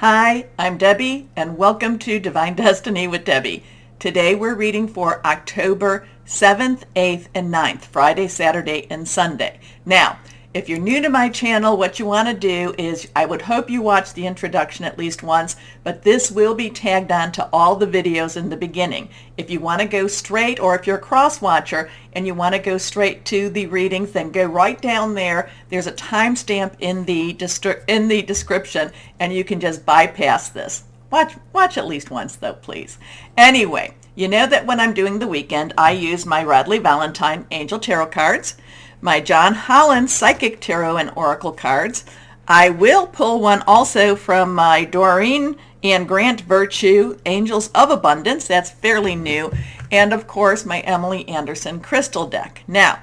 Hi, I'm Debbie, and welcome to Divine Destiny with Debbie. Today we're reading for October 7th, 8th, and 9th, Friday, Saturday, and Sunday. Now, if you're new to my channel, what you want to do is, I would hope you watch the introduction at least once, but this will be tagged on to all the videos in the beginning. If you want to go straight, or if you're a cross-watcher and you want to go straight to the readings, then go right down there. There's a timestamp in the description, and you can just bypass this. Watch at least once though, please. Anyway, you know that when I'm doing the weekend, I use my Radley Valentine Angel Tarot cards, my John Holland Psychic Tarot and Oracle cards. I will pull one also from my Doreen and Grant Virtue Angels of Abundance. That's fairly new. And of course, my Emily Anderson Crystal deck. Now,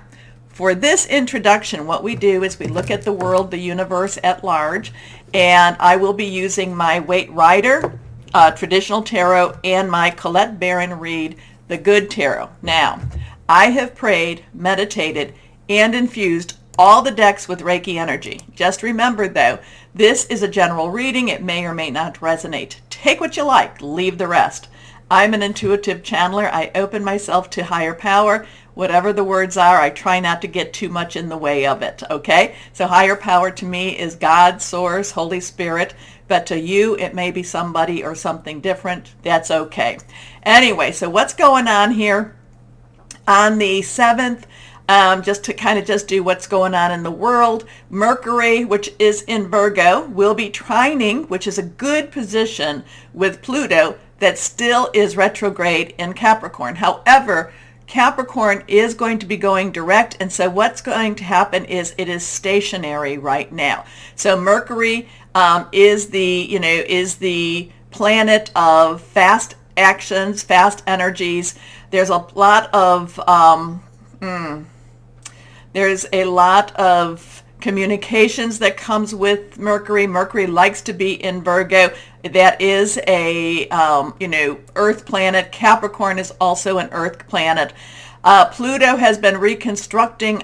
for this introduction, what we do is we look at the world, the universe at large, and I will be using my Waite Rider Traditional Tarot and my Colette Baron Reed The Good Tarot. Now, I have prayed, meditated, and infused all the decks with Reiki energy. Just remember though, this is a general reading. It may or may not resonate. Take what you like, leave the rest. I'm an intuitive channeler. I open myself to higher power. Whatever the words are, I try not to get too much in the way of it, okay? So higher power to me is God, Source, Holy Spirit, but to you, it may be somebody or something different. That's okay. Anyway, so what's going on here on the 7th? Just to kind of just do what's going on in the world. Mercury, which is in Virgo, will be trining, which is a good position with Pluto that still is retrograde in Capricorn. However, Capricorn is going to be going direct, and so what's going to happen is it is stationary right now. So Mercury is the planet of fast actions, fast energies. There's a lot of communications that comes with Mercury. Mercury likes to be in Virgo. That is a Earth planet. Capricorn is also an Earth planet. Pluto has been reconstructing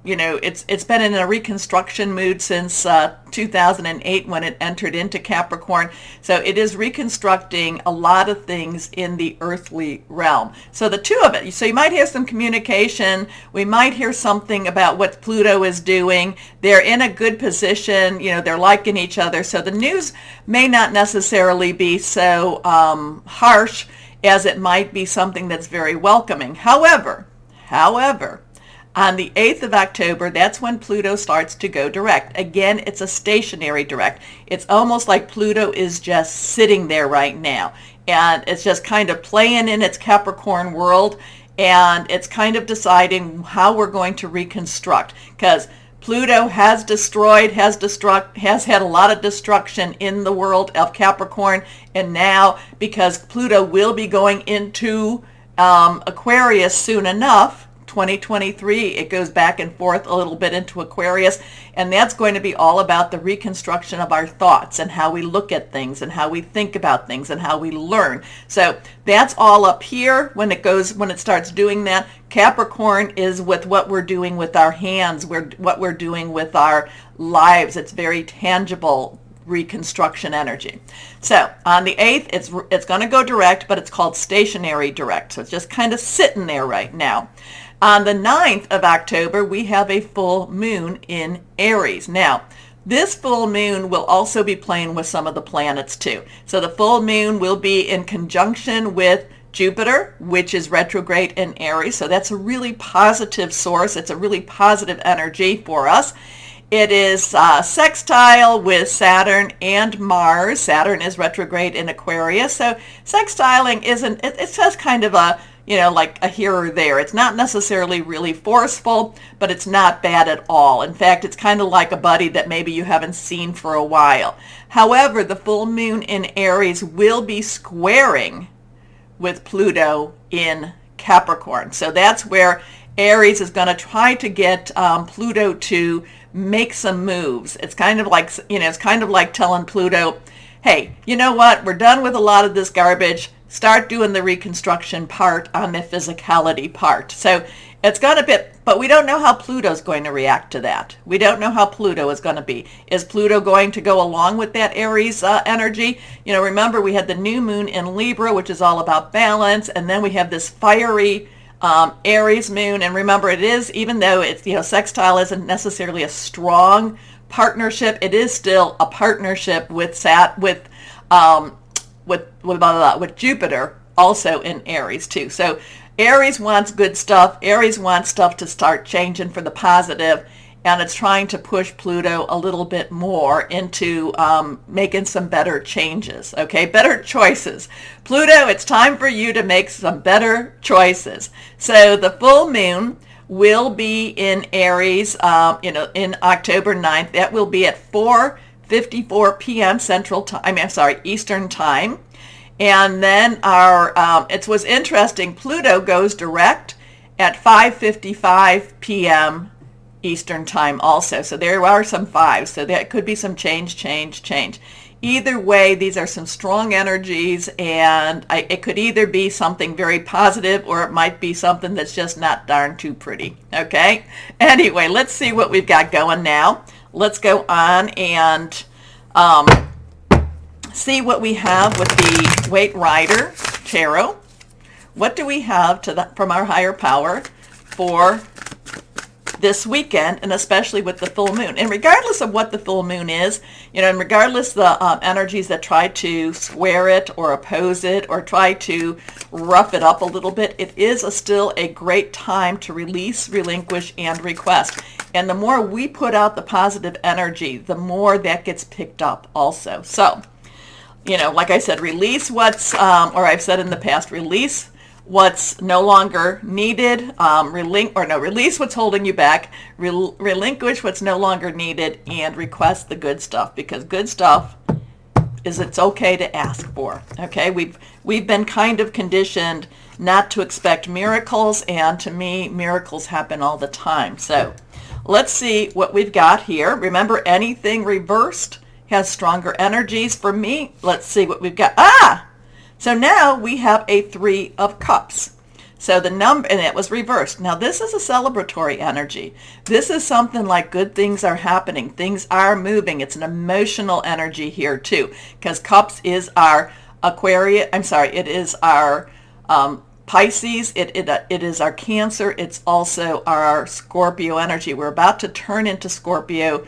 it's been in a reconstruction mood since 2008 when it entered into Capricorn. So it is reconstructing a lot of things in the earthly realm. So the two of it, so you might hear some communication. We might hear something about what Pluto is doing. They're in a good position. They're liking each other. So the news may not necessarily be so harsh as it might be something that's very welcoming. However, on the 8th of October, that's when Pluto starts to go direct. Again, it's a stationary direct. It's almost like Pluto is just sitting there right now, and it's just kind of playing in its Capricorn world, and it's kind of deciding how we're going to reconstruct, because Pluto has had a lot of destruction in the world of Capricorn, and now because Pluto will be going into Aquarius soon enough, 2023, it goes back and forth a little bit into Aquarius, and that's going to be all about the reconstruction of our thoughts and how we look at things and how we think about things and how we learn. So that's all up here when it starts doing that. Capricorn is with what we're doing with our hands, what we're doing with our lives. It's very tangible reconstruction energy. So on the 8th, it's going to go direct, but it's called stationary direct. So it's just kind of sitting there right now. On the 9th of October, we have a full moon in Aries. Now, this full moon will also be playing with some of the planets too. So the full moon will be in conjunction with Jupiter, which is retrograde in Aries. So that's a really positive source. It's a really positive energy for us. It is sextile with Saturn and Mars. Saturn is retrograde in Aquarius. So sextiling it's just kind of a, like a here or there. It's not necessarily really forceful, but it's not bad at all. In fact, it's kind of like a buddy that maybe you haven't seen for a while. However, the full moon in Aries will be squaring with Pluto in Capricorn. So that's where Aries is going to try to get Pluto to make some moves. It's kind of like telling Pluto, hey, you know what? We're done with a lot of this garbage. Start doing the reconstruction part on the physicality part. So It's going to be, but we don't know how Pluto's going to react to that. We don't know how Pluto is going to be. Is Pluto going to go along with that Aries energy? You know, remember we had the new moon in Libra, which is all about balance, and then we have this fiery Aries moon. And remember, it is, even though it's, you know, sextile isn't necessarily a strong partnership, it is still a partnership with Jupiter also in Aries too. So Aries wants good stuff. Aries wants stuff to start changing for the positive, and it's trying to push Pluto a little bit more into making some better changes, okay? Better choices. Pluto, it's time for you to make some better choices. So the full moon will be in Aries, in October 9th. That will be at 4:54 p.m. Eastern Time. And then it was interesting, Pluto goes direct at 5:55 p.m. Eastern Time also. So there are some fives. So that could be some change. Either way, these are some strong energies, and it could either be something very positive or it might be something that's just not darn too pretty. Okay? Anyway, let's see what we've got going now. Let's go on and see what we have with the Waite Rider Tarot. What do we have from our higher power for this weekend, and especially with the full moon? And regardless of what the full moon is, and regardless the energies that try to square it or oppose it or try to rough it up a little bit, it is still a great time to release, relinquish, and request. And the more we put out the positive energy, the more that gets picked up also. So, like I said, release what's, or I've said in the past, release what's no longer needed, release what's holding you back, relinquish what's no longer needed, and request the good stuff, because good stuff it's okay to ask for. Okay, we've been kind of conditioned not to expect miracles, and to me, miracles happen all the time. So let's see what we've got here. Remember, anything reversed has stronger energies. For me, let's see what we've got. So now we have a 3 of Cups. So the number, and it was reversed. Now this is a celebratory energy. This is something like good things are happening. Things are moving. It's an emotional energy here too, because Cups is our Aquarius. It is our Pisces. It is our Cancer. It's also our Scorpio energy. We're about to turn into Scorpio.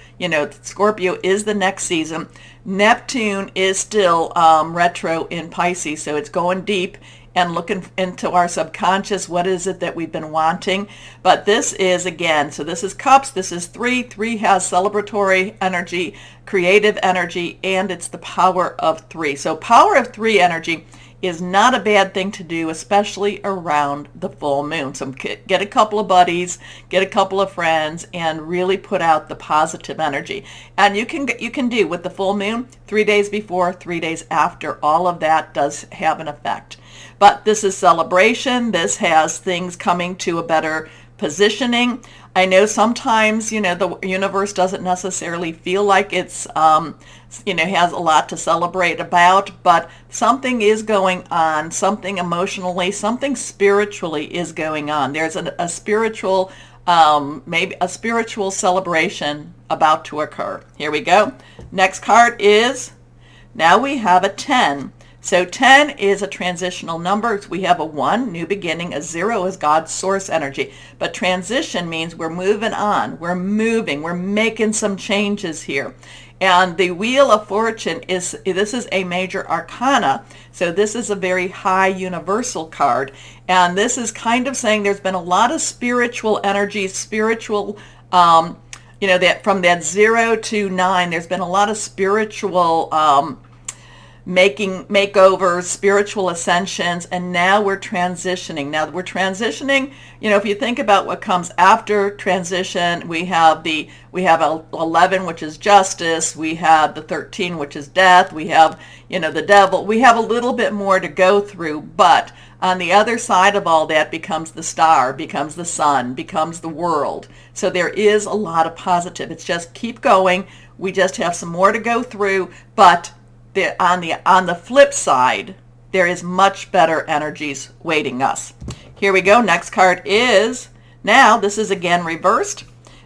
Scorpio is the next season. Neptune is still retro in Pisces, so it's going deep and looking into our subconscious. What is it that we've been wanting? But this is, again, so this is Cups. This is 3. 3 has celebratory energy, creative energy, and it's the power of 3. So power of 3 energy is not a bad thing to do, especially around the full moon. So get a couple of buddies, get a couple of friends, and really put out the positive energy. And you can do with the full moon 3 days before, 3 days after. All of that does have an effect. But this is celebration. This has things coming to a better positioning. I know sometimes, the universe doesn't necessarily feel like it's, has a lot to celebrate about, but something is going on, something emotionally, something spiritually is going on. There's a spiritual, maybe a spiritual celebration about to occur. Here we go. Next card is, now we have a 10. So 10 is a transitional number. We have a 1, new beginning. A 0 is God's source energy. But transition means we're moving on. We're moving. We're making some changes here. And the Wheel of Fortune this is a major arcana. So this is a very high universal card. And this is kind of saying there's been a lot of spiritual energy, that from that 0 to 9, there's been a lot of spiritual makeovers, spiritual ascensions, and now we're transitioning. If you think about what comes after transition, we have 11, which is justice, we have the 13, which is death, we have, the devil. We have a little bit more to go through, but on the other side of all that becomes the star, becomes the sun, becomes the world. So there is a lot of positive. It's just keep going. We just have some more to go through, but on the flip side, there is much better energies waiting us. Here we go. Next card is Now, this is again reversed.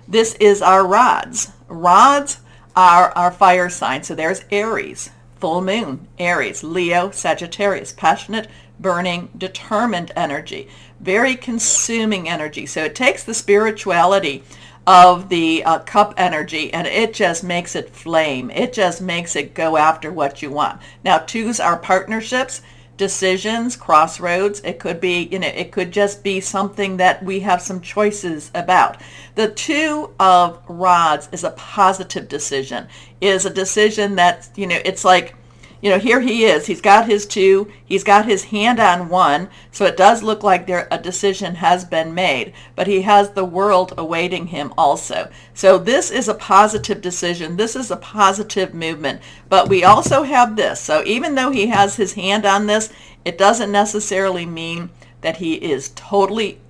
This is our rods. Rods are our fire sign. So there's Aries, full moon, Aries, Leo, Sagittarius, passionate, burning, determined energy, very consuming energy. So it takes the spirituality of the cup energy and it just makes it flame. It just makes it go after what you want. Now, twos are partnerships, decisions, crossroads. It could be, it could just be something that we have some choices about. The two of rods is a positive decision, is a decision that, it's like, here he is. He's got his two. He's got his hand on one. So it does look like a decision has been made. But he has the world awaiting him also. So this is a positive decision. This is a positive movement. But we also have this. So even though he has his hand on this, it doesn't necessarily mean that he is totally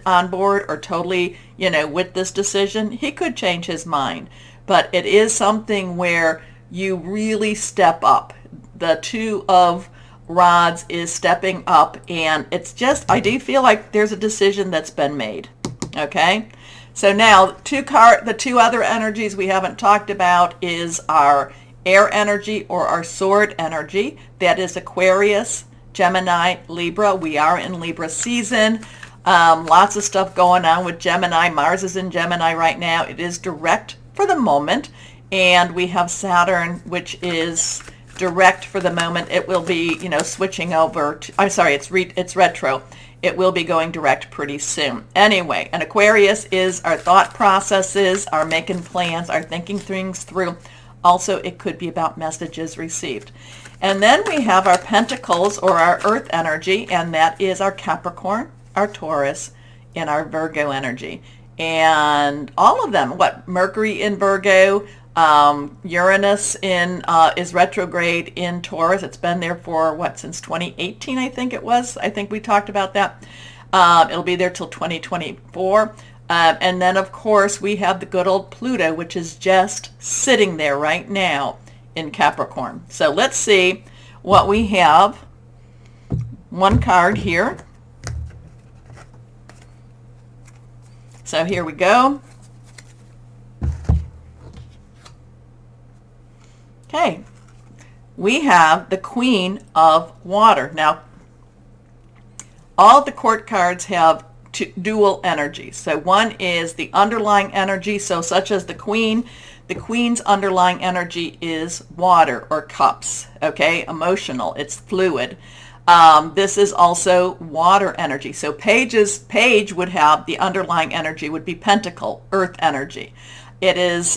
on board or totally, with this decision. He could change his mind. But it is something where you really step up. The two of rods is stepping up, and it's just, I do feel like there's a decision that's been made. Okay, so now the two other energies we haven't talked about is our air energy or our sword energy. That is Aquarius, Gemini, Libra. We are in Libra season. Lots of stuff going on with Gemini. Mars is in Gemini right now. It is direct for the moment, and we have Saturn, which is direct for the moment. It will be, switching over to, I'm sorry, it's retro. It will be going direct pretty soon. Anyway, an Aquarius is our thought processes, our making plans, our thinking things through. Also, it could be about messages received. And then we have our Pentacles or our earth energy, and that is our Capricorn, our Taurus, and our Virgo energy. And all of them, Mercury in Virgo, Uranus is retrograde in Taurus. It's been there for since 2018, I think it was. I think we talked about that. It'll be there till 2024. And then, of course, we have the good old Pluto, which is just sitting there right now in Capricorn. So let's see what we have. One card here. So here we go. Okay, we have the Queen of Water. Now, all the court cards have dual energies. So one is the underlying energy, so such as the Queen. The Queen's underlying energy is water or cups, okay, emotional, it's fluid. This is also water energy. So Page would have the underlying energy would be Pentacle, earth energy. It is,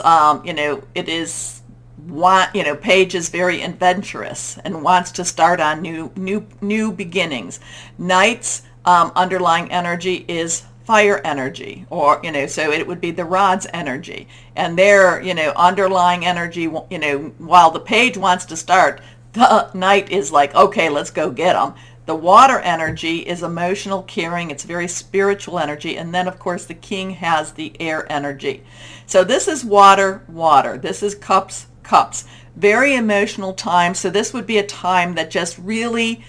Page is very adventurous and wants to start on new beginnings. Knight's underlying energy is fire energy, or so it would be the rod's energy, and their underlying energy. While the Page wants to start, the Knight is like, okay, let's go get them. The water energy is emotional, caring. It's very spiritual energy. And then, of course, the King has the air energy. So this is water. This is cups. Very emotional time. So this would be a time that just really,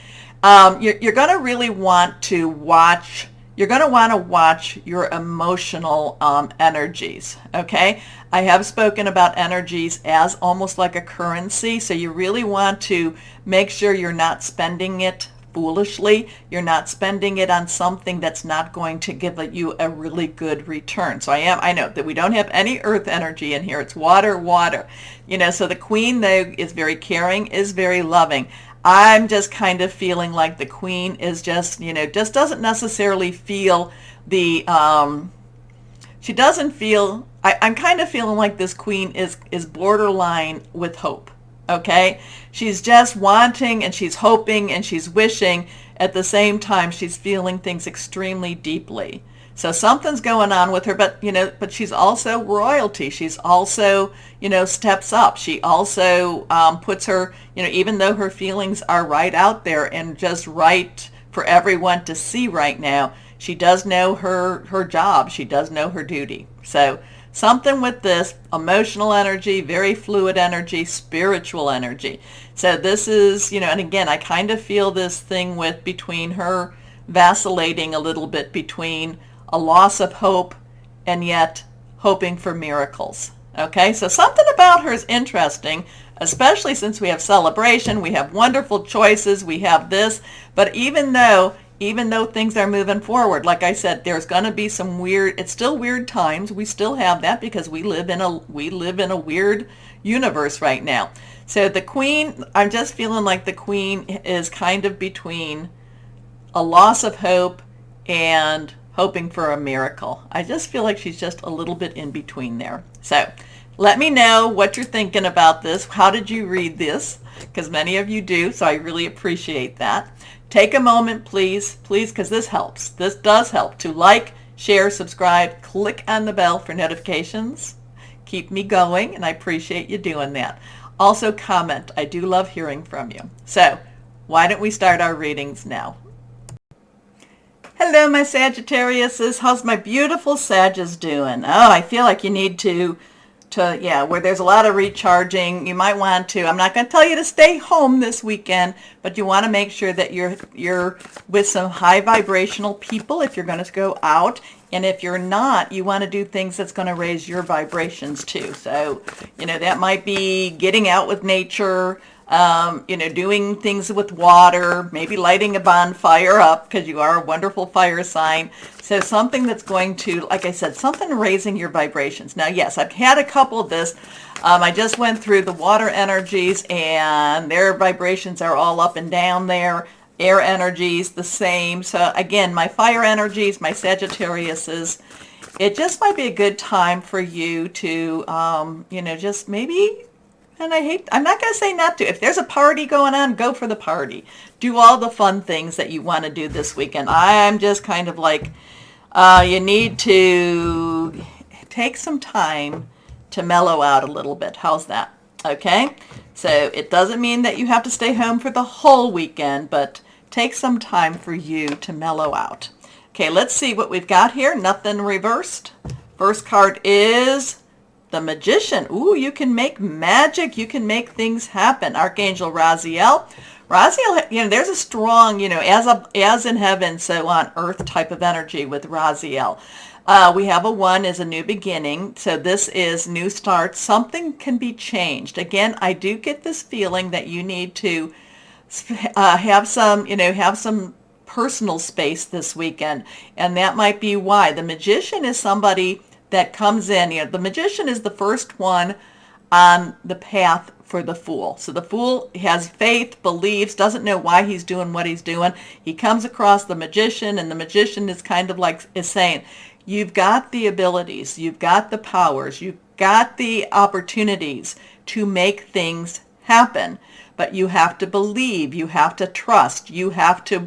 you're going to really want to watch. You're going to want to watch your emotional energies, okay? I have spoken about energies as almost like a currency, so you really want to make sure you're not spending it foolishly. You're not spending it on something that's not going to give you a really good return. So I know that we don't have any earth energy in here. It's water. So the Queen, though, is very caring, is very loving. I'm just kind of feeling like the Queen is just, just doesn't necessarily feel the, she doesn't feel, I'm kind of feeling like this Queen is borderline with hope, okay? She's just wanting and she's hoping and she's wishing. At the same time, she's feeling things extremely deeply. So something's going on with her, but she's also royalty. She's also, steps up. She also puts her, even though her feelings are right out there and just right for everyone to see right now, she does know her job. She does know her duty. So something with this emotional energy, very fluid energy, spiritual energy. So this is, and again, I kind of feel this thing between her vacillating a little bit between a loss of hope, and yet hoping for miracles. Okay, so something about her is interesting, especially since we have celebration, we have wonderful choices, we have this, but even though things are moving forward, like I said, there's going to be some weird, it's still weird times. We still have that because we live in a weird universe right now. So the Queen, I'm just feeling like the Queen is kind of between a loss of hope and hoping for a miracle. I just feel like she's just a little bit in between there. So let me know what you're thinking about this. How did you read this? Because many of you do, so I really appreciate that. Take a moment, please, because this helps. This does help to like, share, subscribe, click on the bell for notifications. Keep me going, and I appreciate you doing that. Also comment. I do love hearing from you. So why don't we start our readings now? Hello, my Sagittariuses. How's my beautiful Sagittarius doing? Oh, I feel like you need to where there's a lot of recharging, you might want to, I'm not going to tell you to stay home this weekend, but you want to make sure that you're with some high vibrational people if you're going to go out. And if you're not, you want to do things that's going to raise your vibrations too. So, that might be getting out with nature, doing things with water, maybe lighting a bonfire up because you are a wonderful fire sign. So something that's going to, like I said, something raising your vibrations. Now, yes, I've had a couple of this. I just went through the water energies and their vibrations are all up and down there. Air energies, the same. So again, my fire energies, my Sagittariuses, it just might be a good time for you to, just maybe, and I'm not going to say not to. If there's a party going on, go for the party. Do all the fun things that you want to do this weekend. I'm just kind of like, you need to take some time to mellow out a little bit. How's that? Okay? So it doesn't mean that you have to stay home for the whole weekend, but take some time for you to mellow out. Okay, let's see what we've got here. Nothing reversed. First card is the Magician. Ooh, you can make magic. You can make things happen. Archangel Raziel. Raziel, there's a strong, as in heaven, so on earth type of energy with Raziel. We have a 1 as a new beginning. So this is new start. Something can be changed. Again, I do get this feeling that you need to have some personal space this weekend. And that might be why. The Magician is somebody that comes in. The Magician is the first one on the path for the Fool. So the Fool has faith, believes, doesn't know why he's doing what he's doing. He comes across the Magician, and the Magician is kind of like is saying, you've got the abilities, you've got the powers, you've got the opportunities to make things happen, but you have to believe, you have to trust, you have to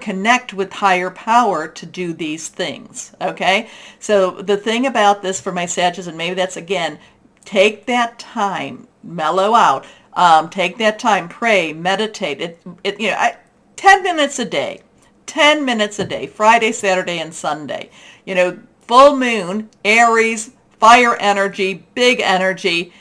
connect with higher power to do these things. Okay, so the thing about this for my Sagittarius, and maybe that's again, take that time, mellow out, take that time, pray, meditate. 10 minutes a day, 10 minutes a day, Friday, Saturday, and Sunday. Full moon, Aries, fire energy, big energy.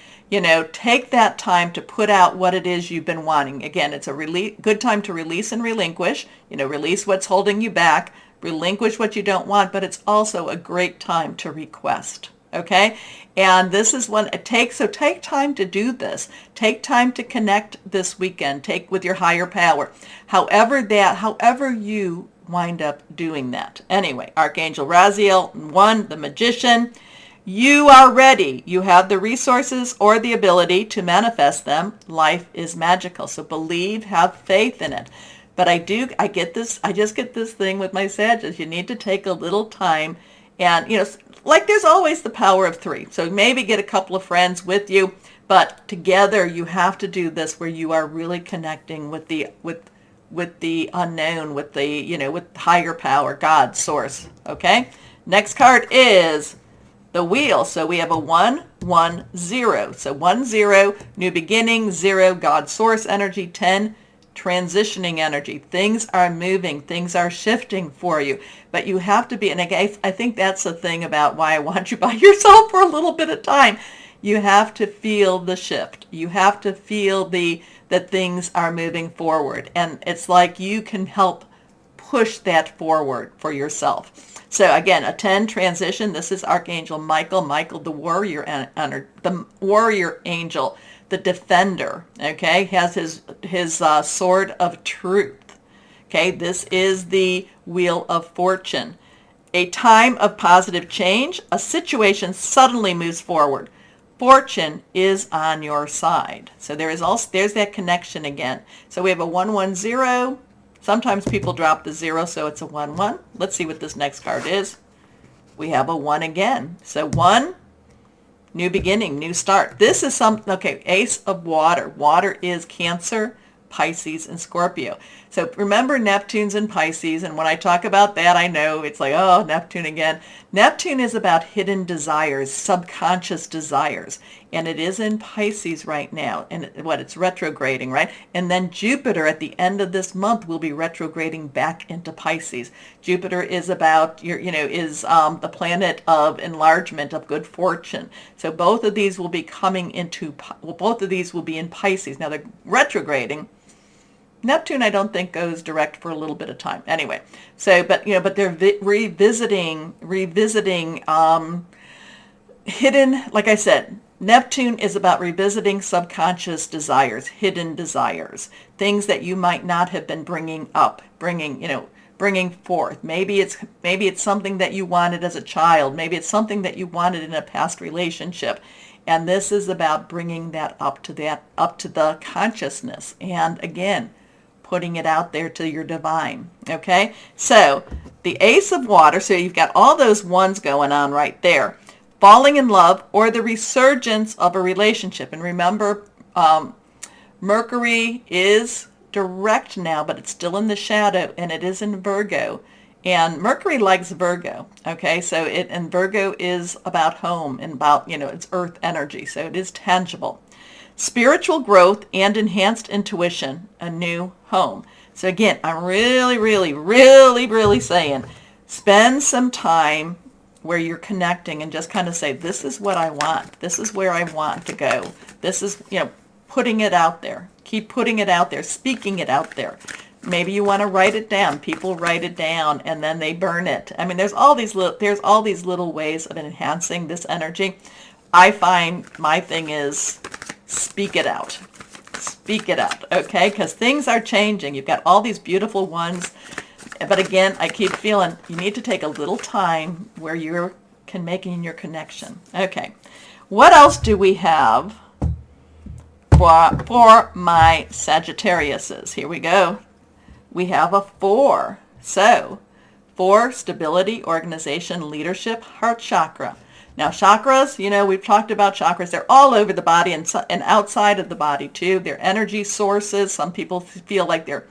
Take that time to put out what it is you've been wanting. Again, it's a good time to release and relinquish. Release what's holding you back, relinquish what you don't want, but it's also a great time to request. Okay? And this is when it takes, so take time to do this. Take time to connect this weekend. Take with your higher power. However you wind up doing that. Anyway, Archangel Raziel, 1, the Magician. You are ready. You have the resources or the ability to manifest them. Life is magical. So believe, have faith in it. But I just get this thing with my Sagittarius. You need to take a little time and, like there's always the power of 3. So maybe get a couple of friends with you, but together you have to do this where you are really connecting with the unknown, with with higher power, God, source. Okay? Next card is the Wheel. So we have a 1, 1, 0. So 1, 0, new beginning, 0, God, source energy, 10, transitioning energy. Things are moving. Things are shifting for you. But you have to be, and I think that's the thing about why I want you by yourself for a little bit of time. You have to feel the shift. You have to feel that things are moving forward. And it's like you can help push that forward for yourself. So again, a 10 transition. This is Archangel Michael. Michael, the warrior angel, the defender. Okay, has his sword of truth. Okay, this is the Wheel of Fortune. A time of positive change. A situation suddenly moves forward. Fortune is on your side. So there's that connection again. So we have a 110. Sometimes people drop the 0, so it's a 1-1. Let's see what this next card is. We have a 1 again. So 1, new beginning, new start. This is okay, Ace of Water. Water is Cancer, Pisces, and Scorpio. So remember, Neptune's in Pisces, and when I talk about that, I know it's like, oh, Neptune again. Neptune is about hidden desires, subconscious desires, and it is in Pisces right now, and it's retrograding, right? And then Jupiter at the end of this month will be retrograding back into Pisces. Jupiter is about the planet of enlargement, of good fortune. So both of these will be both of these will be in Pisces. Now they're retrograding. Neptune, I don't think, goes direct for a little bit of time. Anyway, so but they're revisiting hidden. Like I said, Neptune is about revisiting subconscious desires, hidden desires, things that you might not have been bringing forth. Maybe it's something that you wanted as a child. Maybe it's something that you wanted in a past relationship. And this is about bringing that up to the consciousness. And again, putting it out there to your divine. Okay, so the Ace of Water, so you've got all those ones going on right there. Falling in love or the resurgence of a relationship. And remember, Mercury is direct now, but it's still in the shadow, and it is in Virgo. And Mercury likes Virgo. Okay, so and Virgo is about home and about, it's earth energy, so it is tangible. Spiritual growth and enhanced intuition, a new home. So again, I'm really, really, really, really saying, spend some time where you're connecting and just kind of say, this is what I want. This is where I want to go. This is, putting it out there. Keep putting it out there, speaking it out there. Maybe you want to write it down. People write it down and then they burn it. I mean, there's all these little ways of enhancing this energy. I find my thing is speak it out. Speak it out, okay? Because things are changing. You've got all these beautiful ones. But again, I keep feeling you need to take a little time where you're making your connection. Okay. What else do we have for my Sagittariuses? Here we go. We have a 4. So 4, stability, organization, leadership, heart chakra. Now chakras, we've talked about chakras. They're all over the body and outside of the body too. They're energy sources. Some people feel like they're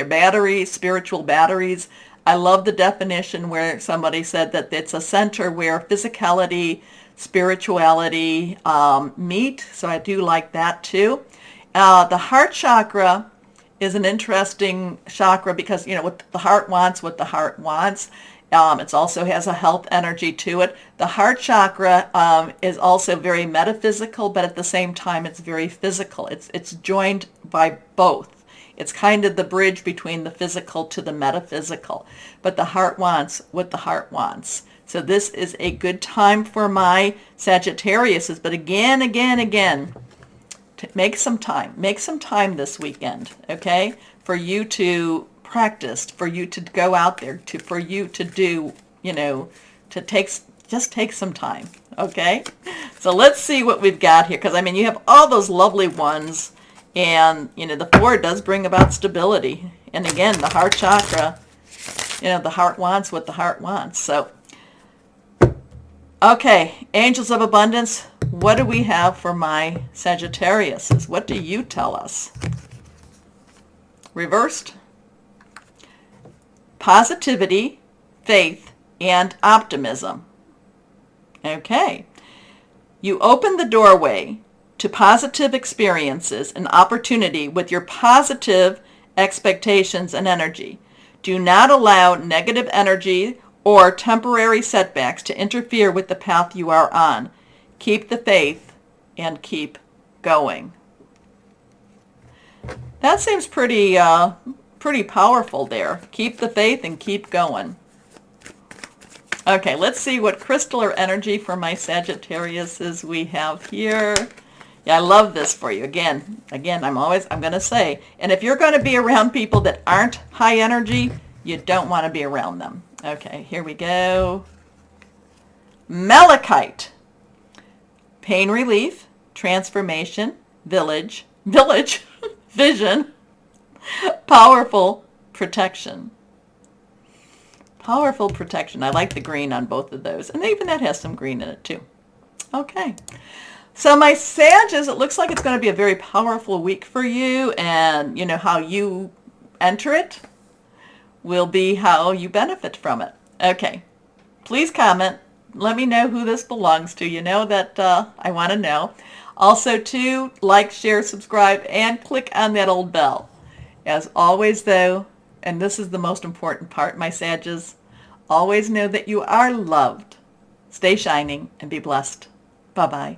batteries, spiritual batteries. I love the definition where somebody said that it's a center where physicality, spirituality meet. So I do like that too. The heart chakra is an interesting chakra because, what the heart wants, it also has a health energy to it. The heart chakra is also very metaphysical, but at the same time, it's very physical. It's joined by both. It's kind of the bridge between the physical to the metaphysical. But the heart wants what the heart wants. So this is a good time for my Sagittariuses. But again, make some time. Make some time this weekend, okay, for you to practice, for you to go out there, for you to do, just take some time, okay? So let's see what we've got here, because you have all those lovely ones, and the 4 does bring about stability. And again, the heart chakra, the heart wants what the heart wants. So okay, angels of abundance, what do we have for my Sagittariuses? What do you tell us? Reversed. Positivity, faith, and optimism. Okay. You open the doorway to positive experiences and opportunity with your positive expectations and energy. Do not allow negative energy or temporary setbacks to interfere with the path you are on. Keep the faith and keep going. That seems pretty pretty powerful there. Keep the faith and keep going. Okay, let's see what crystal or energy for my Sagittariuses we have here. Yeah, I love this for you. Again, I'm going to say, and if you're going to be around people that aren't high energy, you don't want to be around them. Okay, here we go. Malachite. Pain relief, transformation, village, vision, powerful protection. Powerful protection. I like the green on both of those. And even that has some green in it too. Okay. So my Sages, it looks like it's going to be a very powerful week for you. And you know how you enter it will be how you benefit from it. Okay. Please comment. Let me know who this belongs to. You know that I want to know. Also too, like, share, subscribe, and click on that old bell. As always though, and this is the most important part, my Sages, always know that you are loved. Stay shining and be blessed. Bye-bye.